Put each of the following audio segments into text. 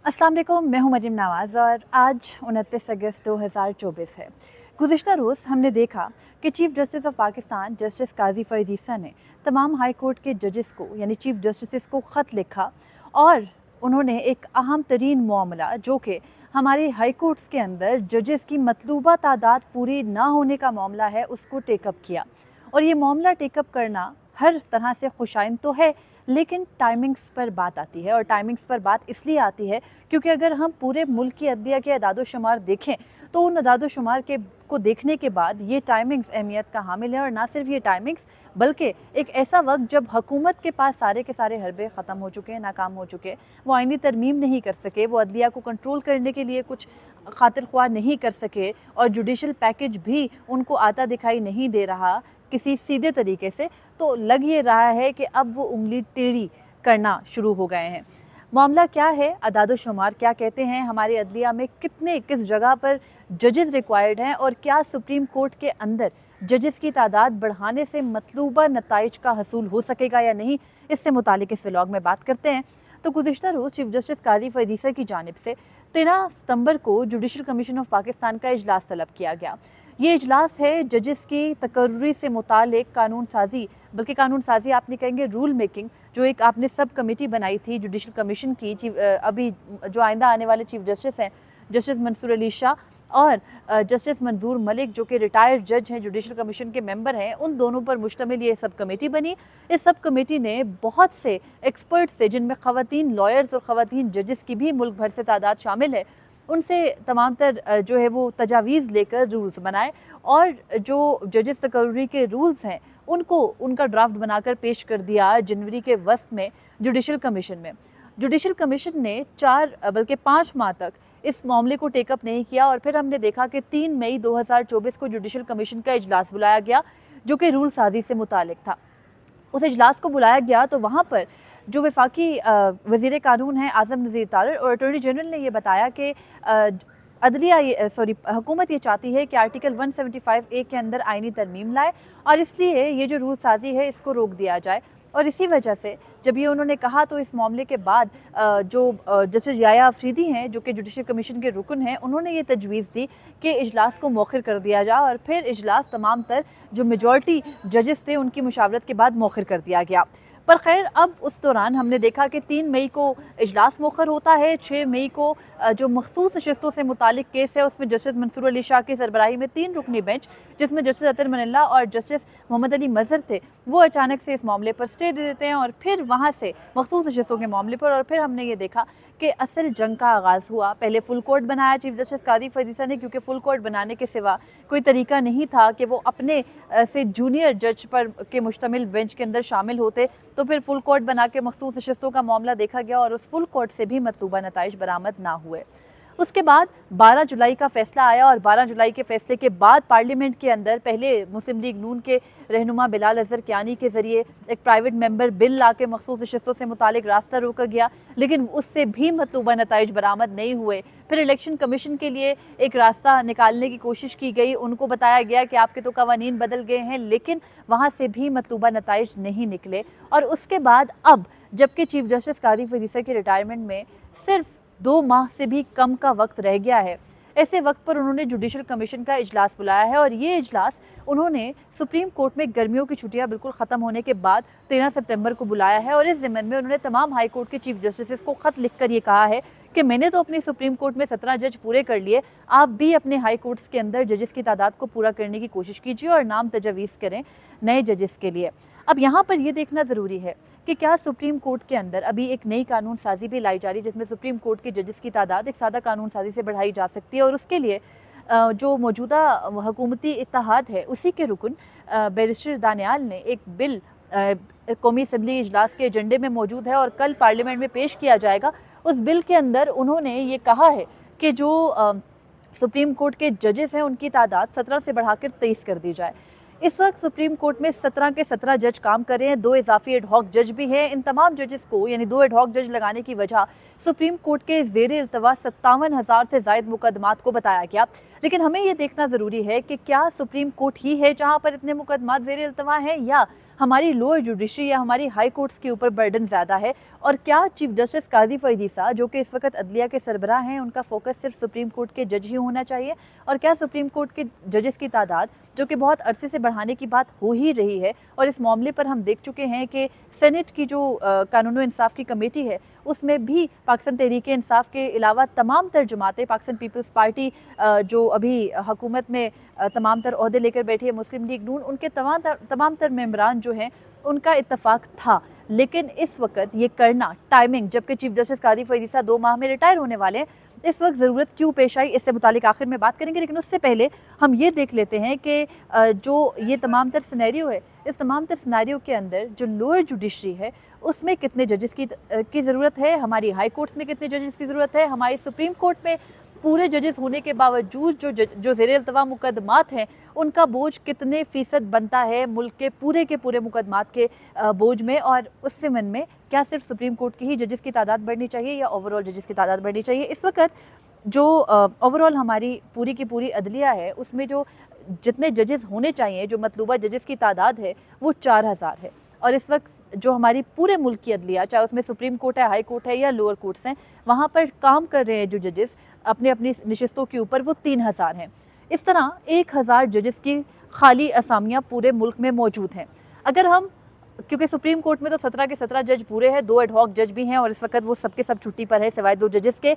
अस्सलाम वालेकुम, मैं हूं मरीम नवाज़ और आज 29 अगस्त 2024 है। गुज़िश्ता रोज़ हमने देखा कि chief justice of Pakistan justice Qazi फ़रीद ईसा ने तमाम हाई कोर्ट के जजेस को यानी चीफ़ जस्टिस को ख़त लिखा और उन्होंने एक अहम तरीन मामला जो कि हमारे हाई कोर्ट्स के अंदर जजेस की मतलूबा तादाद पूरी ना होने का मामला है, उसको टेकअप किया। और ये मामला टेकअप करना हर तरह से खुशाइन तो है, लेकिन टाइमिंग्स पर बात आती है। और टाइमिंग्स पर बात इसलिए आती है क्योंकि अगर हम पूरे मुल्क की अदलिया के अदाद-ओ-शुमार देखें तो उन अदाद-ओ-शुमार के को देखने के बाद ये टाइमिंग्स अहमियत का हामिल है। और ना सिर्फ ये टाइमिंग्स बल्कि एक ऐसा वक्त जब हुकूमत के पास सारे के सारे हरबे ख़त्म हो चुके हैं, नाकाम हो चुके हैं, वो आईनी तरमीम नहीं कर सके, वो अदलिया को कंट्रोल करने के लिए कुछ खातिर ख्वाह नहीं कर सके और जुडिशल पैकेज भी उनको आता दिखाई नहीं दे रहा किसी सीधे तरीके से। तो लग ये रहा है कि अब वो उंगली टेढ़ी करना शुरू हो गए हैं। मामला क्या है, अदाद-ओ-शुमार क्या कहते हैं, हमारे अदलिया में कितने किस जगह पर जजेस रिक्वायर्ड हैं और क्या सुप्रीम कोर्ट के अंदर जजेस की तादाद बढ़ाने से मतलूबा नताइज का हसूल हो सकेगा या नहीं, इससे मुतालिक इस व्लॉग में बात करते हैं। तो गुज़िश्ता रोज़ चीफ जस्टिस काजी फ़रीद ईसा की जानिब से 13 सितंबर को जुडिशल कमीशन ऑफ पाकिस्तान का इजलास तलब किया गया। ये इजलास है जजेस की तकर्री से मुतालिक कानून साजी, बल्कि कानून साजी आपने कहेंगे रूल मेकिंग, जो एक आपने सब कमेटी बनाई थी जुडिशल कमीशन की। अभी जो आइंदा आने वाले चीफ जस्टिस हैं जस्टिस मंसूर अली शाह और जस्टिस मंजूर मलिक जो कि रिटायर्ड जज हैं, जुडिशल कमीशन के मेंबर हैं, उन दोनों पर मुश्तमिल ये सब कमेटी बनी। इस सब कमेटी ने बहुत से एक्सपर्ट्स से, जिनमें ख़वातीन लॉयर्स और ख़वातीन जजेस की भी मुल्क भर से तादाद शामिल है, उनसे तमाम तर जो है वो तजावीज़ लेकर रूल्स बनाए और जो जजेस तकर्री के रूल्स हैं उनको उनका ड्राफ्ट बनाकर पेश कर दिया जनवरी के वस्त में जुडिशल कमीशन में। जुडिशल कमीशन ने 4 बल्कि 5 माह तक इस मामले को टेकअप नहीं किया और फिर हमने देखा कि 3 मई 2024 को जुडिशल कमीशन का इजलास बुलाया गया जो कि रूल साजी से मुतालिक था। उस इजलास को बुलाया गया तो वहाँ पर जो वफाकी वज़ीर कानून हैं आज़म नज़ीर तारड़ और अटॉर्नी जनरल ने ये बताया कि अदलिया हुकूमत ये चाहती है कि आर्टिकल 175A के अंदर आइनी तरमीम लाए और इसलिए ये जो रूल साजी है इसको रोक दिया जाए। और इसी वजह से जब ये उन्होंने कहा तो इस मामले के बाद जो जस्टिस याया अफरीदी हैं जो कि जुडिशल कमीशन के रुकन हैं, उन्होंने ये तजवीज़ दी कि इजलास को मौखिर कर दिया जाए और फिर इजलास तमाम तर जो मेजॉरिटी जजेस थे उनकी मुशावरत के बाद मौखिर कर दिया गया। पर खैर अब उस दौरान हमने देखा कि 3 मई को इजलास मौखर होता है। 6 मई को जो मखसूस नशस्तों से मुतालिक केस है उसमें जस्टिस मंसूर अली शाह की सरबराही में 3 रुकनी बेंच, जिसमें जस्टिस अतर मनिल्ला और जस्टिस मोहम्मद अली मजहर थे, वो अचानक से इस मामले पर स्टे दे देते हैं और फिर वहाँ से मखसूस नशस्तों के मामले पर। और फिर हमने ये देखा कि असल जंग का आगाज़ हुआ। पहले फुल कोर्ट बनाया चीफ जस्टिस काजी फ़रीद ईसा ने, क्योंकि फुल कोर्ट बनाने के सिवा कोई तरीका नहीं था कि वो अपने से जूनियर जज पर के मुश्तमिल बेंच के अंदर शामिल होते। तो फिर फुल कोर्ट बना के मखसूस नशस्तों का मामला देखा गया और उस फुल कोर्ट से भी मतलूबा नताइज बरामद ना हुए। उसके बाद 12 जुलाई का फैसला आया और 12 जुलाई के फैसले के बाद पार्लियामेंट के अंदर पहले मुस्लिम लीग नून के रहनुमा बिलाल अजहर कियानी के ज़रिए एक प्राइवेट मेंबर बिल ला के मखसूस नशस्तों से मुतालिक रास्ता रोका गया, लेकिन उससे भी मतलूबा नताइज बरामद नहीं हुए। फिर इलेक्शन कमीशन के लिए एक रास्ता निकालने की कोशिश की गई, उनको बताया गया कि आपके तो कवानीन बदल गए हैं, लेकिन वहाँ से भी मतलूबा नताइज नहीं निकले। और उसके बाद अब जबकि चीफ जस्टिस काजी फ़रीद ईसा के रिटायरमेंट में सिर्फ 2 माह से भी कम का वक्त रह गया है, ऐसे वक्त पर उन्होंने जुडिशल कमीशन का इजलास बुलाया है। और ये इजलास उन्होंने सुप्रीम कोर्ट में गर्मियों की छुट्टियां बिल्कुल ख़त्म होने के बाद 13 सितंबर को बुलाया है। और इस ज़िम्मन में उन्होंने तमाम हाई कोर्ट के चीफ जस्टिस को ख़त लिखकर ये कहा है कि मैंने तो अपनी सुप्रीम कोर्ट में 17 जज पूरे कर लिए, आप भी अपने हाई कोर्ट्स के अंदर जजेस की तादाद को पूरा करने की कोशिश कीजिए और नाम तजवीज़ करें नए जजेस के लिए। अब यहाँ पर यह देखना ज़रूरी है कि क्या सुप्रीम कोर्ट के अंदर अभी एक नई कानून साजी भी लाई जा रही है जिसमें सुप्रीम कोर्ट के जजेस की तादाद एक सादा कानून साजी से बढ़ाई जा सकती है। और उसके लिए जो मौजूदा हुकूमती इत्तेहाद है उसी के रुकन बैरिस्टर दानियाल ने एक बिल कौमी असम्बली इजलास के एजेंडे में मौजूद है और कल पार्लियामेंट में पेश किया जाएगा। उस बिल के अंदर उन्होंने ये कहा है कि जो सुप्रीम कोर्ट के जजेस हैं उनकी तादाद 17 से बढ़ाकर 23 कर दी जाए। इस वक्त सुप्रीम कोर्ट में 17 के 17 जज काम कर रहे हैं, 2 इजाफी एडहॉक जज भी हैं। इन तमाम जजेस को यानी 2 एडहॉक जज लगाने की वजह सुप्रीम कोर्ट के ज़ेर इल्तवा 57,000 से ज़ायद मुकदमात को बताया गया। लेकिन हमें ये देखना ज़रूरी है कि क्या सुप्रीम कोर्ट ही है जहाँ पर इतने मुकदमात ज़ेर इल्तवा हैं, या हमारी लोअर जुडिशरी या हमारी हाई कोर्ट्स के ऊपर बर्डन ज़्यादा है, और क्या चीफ जस्टिस काजी फरीद ईसा जो कि इस वक्त अदलिया के सरबराह हैं, उनका फोकस सिर्फ सुप्रीम कोर्ट के जज ही होना चाहिए, और क्या सुप्रीम कोर्ट के जजेस की तादाद जो कि बहुत अरसे से बढ़ाने की बात हो ही रही है, और इस मामले पर हम देख चुके हैं कि सेनेट की जो कानून इंसाफ की कमेटी है उसमें भी पाकिस्तान तहरीक इंसाफ के अलावा तमाम तर जमातें, पाकिस्तान पीपल्स पार्टी जो अभी हुकूमत में तमाम तर ओहदे लेकर बैठी है, मुस्लिम लीग नून, उनके तमाम तर मेंबरान जो हैं उनका इत्तफाक था। लेकिन इस वक्त ये करना टाइमिंग, जबकि चीफ जस्टिस काजी फरीद ईसा 2 माह में रिटायर होने वाले हैं, इस वक्त ज़रूरत क्यों पेश आई, इससे मुतालिक आखिर में बात करेंगे। लेकिन उससे पहले हम ये देख लेते हैं कि जो ये तमाम तर सिनेरियो है, इस तमाम तर सिनेरियो के अंदर जो लोअर जुडिशरी है उसमें कितने जजेस की ज़रूरत है, हमारी हाई कोर्ट्स में कितने जजेस की ज़रूरत है, हमारी सुप्रीम कोर्ट में पूरे जजेस होने के बावजूद जो ज़ेर इल्तवा मुकदमात हैं उनका बोझ कितने फ़ीसद बनता है मुल्क के पूरे मुकदमात के बोझ में, और उस सिमन में क्या सिर्फ सुप्रीम कोर्ट की ही जजेस की तादाद बढ़नी चाहिए या ओवरऑल जजेस की तादाद बढ़नी चाहिए। इस वक्त जो ओवरऑल हमारी पूरी की पूरी अदलिया है उसमें जो जितने जजेस होने चाहिए, जो मतलूबा जजेस की तादाद है वो 4000 है, और इस वक्त जो हमारी पूरे मुल्क की अदलिया, चाहे उसमें सुप्रीम कोर्ट है, हाई कोर्ट है या लोअर कोर्ट्स हैं, वहाँ पर काम कर रहे हैं जो जजेस अपनी अपनी नशिस्तों के ऊपर, वो 3000 हैं। इस तरह 1000 जजेस की खाली असामियाँ पूरे मुल्क में मौजूद हैं। अगर हम, क्योंकि सुप्रीम कोर्ट में तो 17 के 17 जज पूरे हैं, 2 एडहॉक जज भी हैं और इस वक्त वो सबके सब छुट्टी पर है सिवाय 2 जजेस के,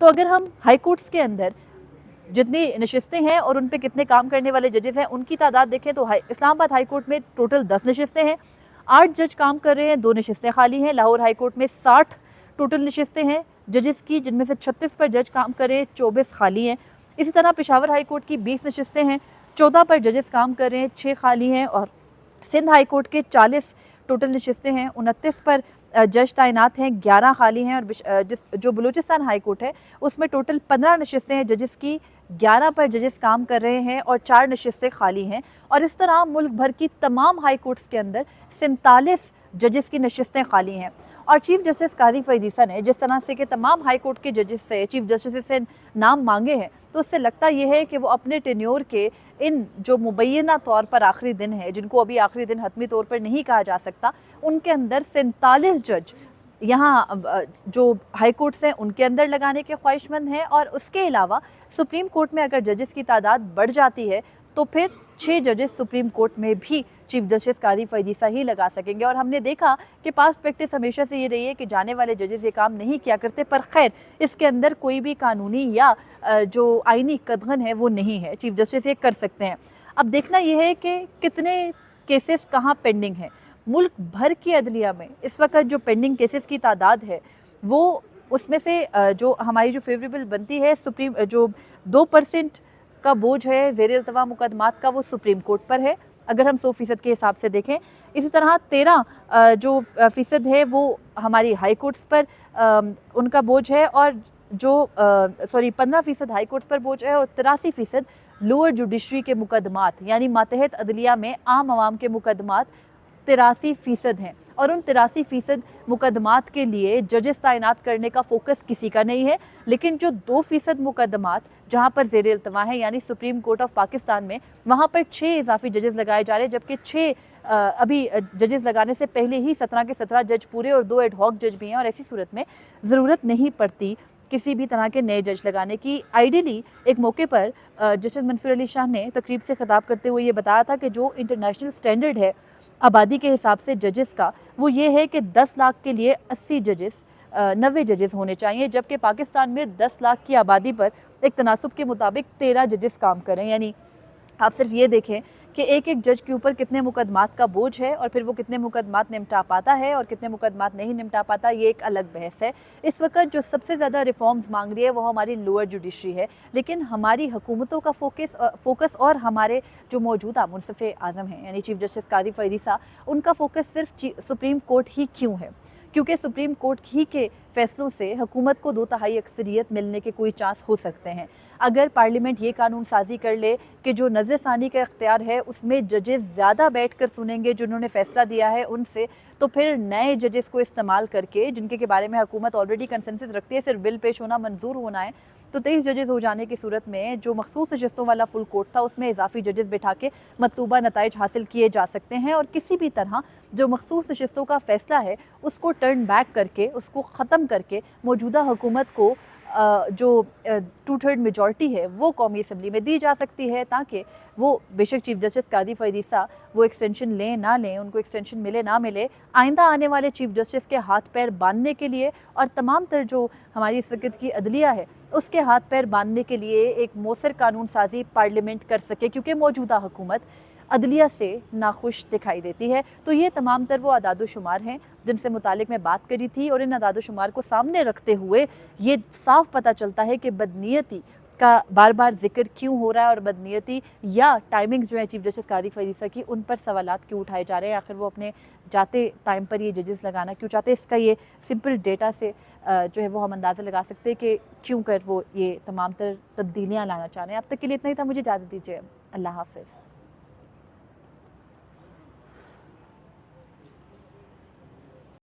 तो अगर हम हाई कोर्ट्स के अंदर जितनी नशिस्तें हैं और उन पे कितने काम करने वाले जजेस हैं उनकी तादाद देखें तो इस्लामाबाद हाई कोर्ट में टोटल 10 नशिस्तें हैं, 8 जज काम कर रहे हैं, 2 नशिस्तें खाली हैं। लाहौर हाई कोर्ट में 60 टोटल नशिस्तें हैं जजेस की, जिनमें से 36 पर जज काम कर रहे हैं, 24 खाली हैं। इसी तरह पेशावर हाई कोर्ट की 20 नशिस्तें हैं, 14 पर जजेस काम कर रहे हैं, 6 खाली हैं, और सिंध हाई कोर्ट के 40 टोटल नशिस्तें हैं, 29 पर जज तैनात हैं, 11 खाली हैं, और जो बलूचिस्तान हाई कोर्ट है उसमें टोटल 15 नशिस्तें हैं जजेस की, 11 पर जजेस काम कर रहे हैं और 4 नशिस्तें खाली हैं। और इस तरह मुल्क भर की तमाम हाई कोर्ट्स के अंदर 47 जजेस की नशिस्तें खाली हैं। और चीफ जस्टिस काजी फरीद ईसा ने जिस तरह से कि तमाम हाई कोर्ट के जजेस से, चीफ जस्टिस से नाम मांगे हैं, तो उससे लगता यह है कि वो अपने टेन्योर के इन जो मुबैना तौर पर आखिरी दिन है, जिनको अभी आखिरी दिन हतमी तौर पर नहीं कहा जा सकता, उनके अंदर 47 जज यहाँ जो हाई कोर्ट्स हैं उनके अंदर लगाने के ख्वाहिशमंद हैं। और उसके अलावा सुप्रीम कोर्ट में अगर जजेस की तादाद बढ़ जाती है तो फिर 6 जजेस सुप्रीम कोर्ट में भी चीफ जस्टिस काजी फरीद ईसा ही लगा सकेंगे। और हमने देखा कि पास्ट प्रैक्टिस हमेशा से ये रही है कि जाने वाले जजेस ये काम नहीं किया करते, पर खैर इसके अंदर कोई भी कानूनी या जो आईनी कदगन है वो नहीं है, चीफ जस्टिस ये कर सकते हैं। अब देखना यह है कि कितने केसेस कहाँ पेंडिंग हैं। मुल्क भर की अदलिया में इस वक्त जो पेंडिंग केसेस की तादाद है वो, उसमें से जो हमारी जो फेवरेबल बनती है सुप्रीम, जो 2% का बोझ है ज़ेर इल्तवा मुकदमात का, वो सुप्रीम कोर्ट पर है अगर हम 100% के हिसाब से देखें। इसी तरह 13 जो फ़ीसद है वो हमारी हाई कोर्ट्स पर उनका बोझ है, और जो 15% हाई कोर्ट्स पर बोझ है, और 83% लोअर जुडिशरी के मुकदमात, यानी मातहत अदलिया में आम आवाम के मुकदमात 83% हैं। और उन 83% मुकदमात के लिए जजेस तैनात करने का फोकस किसी का नहीं है। लेकिन जो 2% मुकदमात जहाँ पर ज़ेर इल्तवा है, यानी सुप्रीम कोर्ट ऑफ पाकिस्तान में, वहाँ पर 6 इजाफी जजेस लगाए जा रहे हैं, जबकि 6 अभी जजेस लगाने से पहले ही 17 के 17 जज पूरे और 2 एडहॉक जज भी हैं। और ऐसी सूरत में ज़रूरत नहीं पड़ती किसी भी तरह के नए जज लगाने की। आइडियली एक मौके पर जस्टिस मंसूर अली शाह ने तकरीब से खिताब करते हुए ये बताया था कि जो इंटरनेशनल स्टैंडर्ड है आबादी के हिसाब से जजेस का, वो ये है कि 10 लाख के लिए 80 जजेस 90 जजेस होने चाहिए, जबकि पाकिस्तान में 10 लाख की आबादी पर एक तनासुब के मुताबिक 13 जजेस काम करें। यानी आप सिर्फ ये देखें कि एक एक जज के ऊपर कितने मुकदमात का बोझ है, और फिर वो कितने मुकदमात निपटा पाता है और कितने मुकदमात नहीं निपटा पाता, ये एक अलग बहस है। इस वक्त जो सबसे ज़्यादा रिफॉर्म्स मांग रही है वो हमारी लोअर जुडिशरी है, लेकिन हमारी हुकूमतों का फोकस और हमारे जो मौजूदा मुनसिफ़ आज़म हैं यानी चीफ जस्टिस काजी फरीद ईसा, उनका फोकस सिर्फ सुप्रीम कोर्ट ही क्यों है? क्योंकि सुप्रीम कोर्ट ही के फैसलों से हुकूमत को 2/3 अक्सरियत मिलने के कोई चांस हो सकते हैं। अगर पार्लियामेंट ये कानून साजी कर ले कि जो नज़रसानी का इख्तियार है उसमें जजेस ज़्यादा बैठ कर सुनेंगे जिन्होंने फैसला दिया है उनसे, तो फिर नए जजेस को इस्तेमाल करके, जिनके के बारे में हुकूमत ऑलरेडी कंसेंसस रखती है, सिर्फ बिल पेश होना मंजूर होना है, तो 23 जजेस हो जाने की सूरत में जो मखसूस नशस्तों वाला फुल कोर्ट था उसमें इजाफी जजेस बिठा के मतलूबा नताइज हासिल किए जा सकते हैं और किसी भी तरह जो मखसूस नशस्तों का फैसला है उसको टर्न बैक करके, उसको ख़त्म करके मौजूदा हुकूमत को जो 2/3 मेजॉरिटी है वो कौमी असम्बली में दी जा सकती है, ताकि वो बेशक चीफ जस्टिस कादी फरीद ईसा वो एक्सटेंशन लें ना लें, उनको एक्सटेंशन मिले ना मिले, आइंदा आने वाले चीफ जस्टिस के हाथ पैर बांधने के लिए और तमाम तर जो हमारी इस वक्त की अदलिया है उसके हाथ पैर बांधने के लिए एक मौसर कानून साजी पार्लियामेंट कर सके, क्योंकि मौजूदा हुकूमत अदलिया से नाखुश दिखाई देती है। तो ये तमाम तर वो अदाद-ओ-शुमार हैं जिनसे मुतालिक मैं बात करी थी और इन अदाद-ओ-शुमार को सामने रखते हुए ये साफ पता चलता है कि बदनीयती का बार बार जिक्र क्यों हो रहा है और बदनीयती या टाइमिंग्स जो है चीफ जस्टिस कादी फरीद ईसा की उन पर सवालात क्यों उठाए जा रहे हैं। आखिर वो अपने जाते टाइम पर ये जजेस लगाना क्यों चाहते हैं, इसका ये सिंपल डेटा से जो है वो हम अंदाज़ा लगा सकते हैं कि क्यों कर वो ये तमाम तर तब्दीलियाँ लाना चाह रहे हैं। अब तक के लिए इतना ही था, मुझे इजाज़त दीजिए। अल्लाह हाफ़िज़।